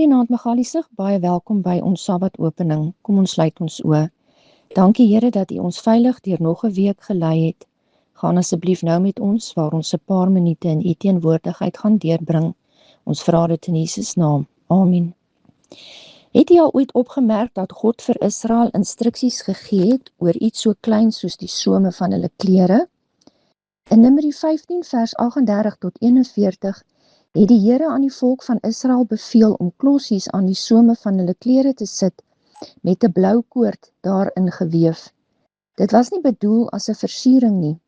Goeienaand Magaliesig, baie welkom by ons Sabbat-opening. Kom ons sluit ons oë. Dankie Here dat U ons veilig deur nog 'n week gelei het. Gaan asseblief nou met ons waar ons 'n paar minute in U teenwoordigheid gaan deurbring. Ons vra dit in Jesus naam. Amen. Het jy al ooit opgemerk dat God vir Israel instruksies gegee het oor iets so klein soos die some van hulle klere? In Numeri 15 vers 38 tot 41 het die Here aan die volk van Israel beveel om klossies aan die some van hulle klere te sit met 'n blou koord daarin geweef. Dit was nie bedoel as 'n versiering nie.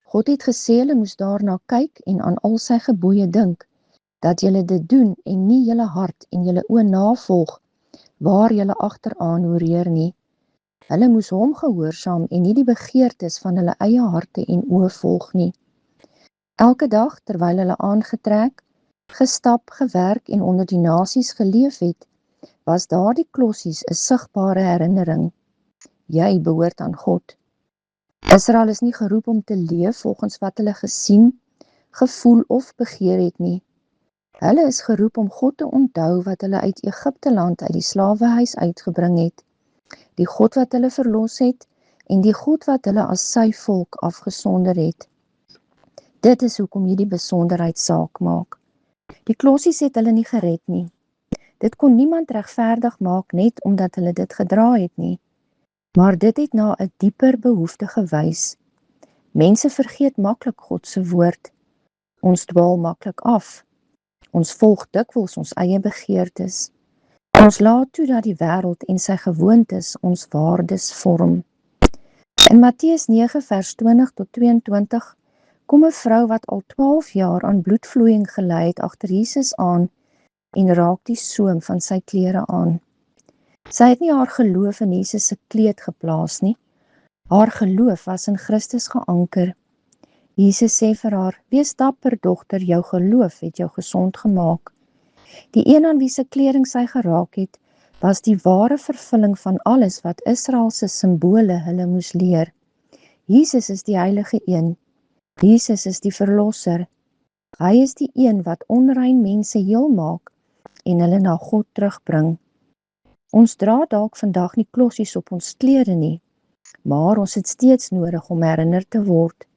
God het gesê hulle moes daarna kyk en aan al sy gebooie dink, dat julle dit doen en nie julle hart en julle oë navolg waar julle agteraan hoereer nie. Hulle moes hom gehoorsaam en nie die begeertes van hulle eie harte en oë volg nie. Elke dag terwyl hulle aangetrek, gestap, gewerk en onder die nasies geleef het, was daardie klossies 'n sigbare herinnering. Jy behoort aan God. Israel is nie geroep om te leef volgens wat hulle gesien, gevoel of begeer het nie. Hulle is geroep om God te onthou wat hulle uit Egipte land uit die slawehuis uitgebring het, die God wat hulle verlos het en die God wat hulle as sy volk afgesonder het. Dit is hoekom hierdie besonderheid saak maak. Die klossies het hulle nie gered nie. Dit kon niemand regverdig maak net omdat hulle dit gedra het nie. Maar dit het na 'n dieper behoefte gewys. Mense vergeet maklik God se woord. Ons dwaal maklik af. Ons volg dikwels ons eie begeertes. Ons laat toe dat die wêreld en sy gewoontes ons waardes vorm. In Matteus 9 vers 20 tot 22 kom 'n vrou wat al 12 jaar aan bloedvloeiing gely het agter Jesus aan en raak die soem van sy klere aan. Sy het nie haar geloof in Jesus se kleed geplaas nie. Haar geloof was in Christus geanker. Jesus sê vir haar, wees dapper dogter, jou geloof het jou gesond gemaak. Die een aan wie se kleding sy geraak het, was die ware vervulling van alles wat Israel se simbole hulle moes leer. Jesus is die heilige een. Jesus is die verlosser. Hy is die een wat onrein mense heel maak en hulle na God terugbring. Ons dra dalk vandag nie klossies op ons klere nie, maar ons het steeds nodig om herinner te word.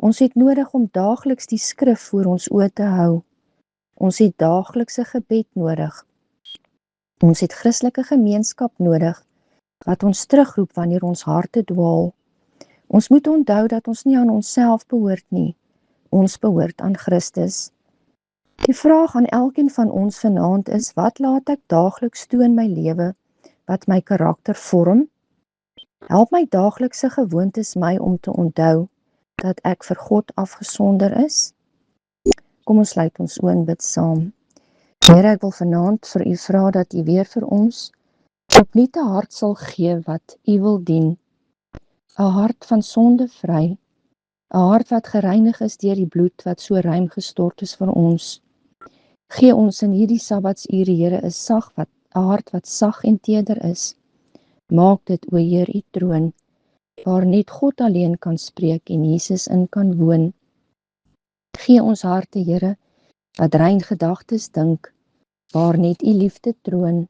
Ons het nodig om daagliks die skrif voor ons oë te hou. Ons het daaglikse gebed nodig. Ons het Christelike gemeenskap nodig, wat ons terugroep wanneer ons harte dwaal. Ons moet onthou dat ons nie aan onsself behoort nie. Ons behoort aan Christus. Die vraag aan elkeen van ons vanaand is, wat laat ek daagliks toe in my lewe, wat my karakter vorm? Help my daaglikse gewoontes my om te onthou, dat ek vir God afgesonder is? Kom ons sluit ons oë en bid saam. Here, ek wil vanaand vir U vra dat U weer vir ons opnuut 'n hart sal gee wat U wil dien. 'n hart van sonde vry, 'n hart wat gereinig is deur die bloed wat so ruim gestort is vir ons. Gee ons in hierdie Sabbatsure, Here, 'n hart wat sag en teder is. Maak dit, o Heer, U troon, waar net God alleen kan spreek en Jesus in kan woon. Gee ons harte, Here, wat rein gedagtes dink, waar net U liefde troon.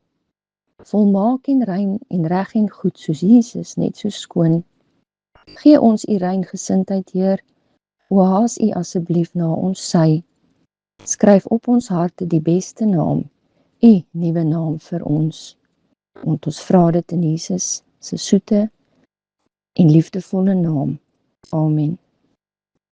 Volmaak en rein en reg en goed, soos Jesus, net so skoon. Gee ons U rein gesindheid, Heer, o haas U asseblief na ons sy. Skryf op ons harte die beste naam, U nuwe naam vir ons. Want ons vra dit in Jesus se soete en liefdevolle naam. Amen.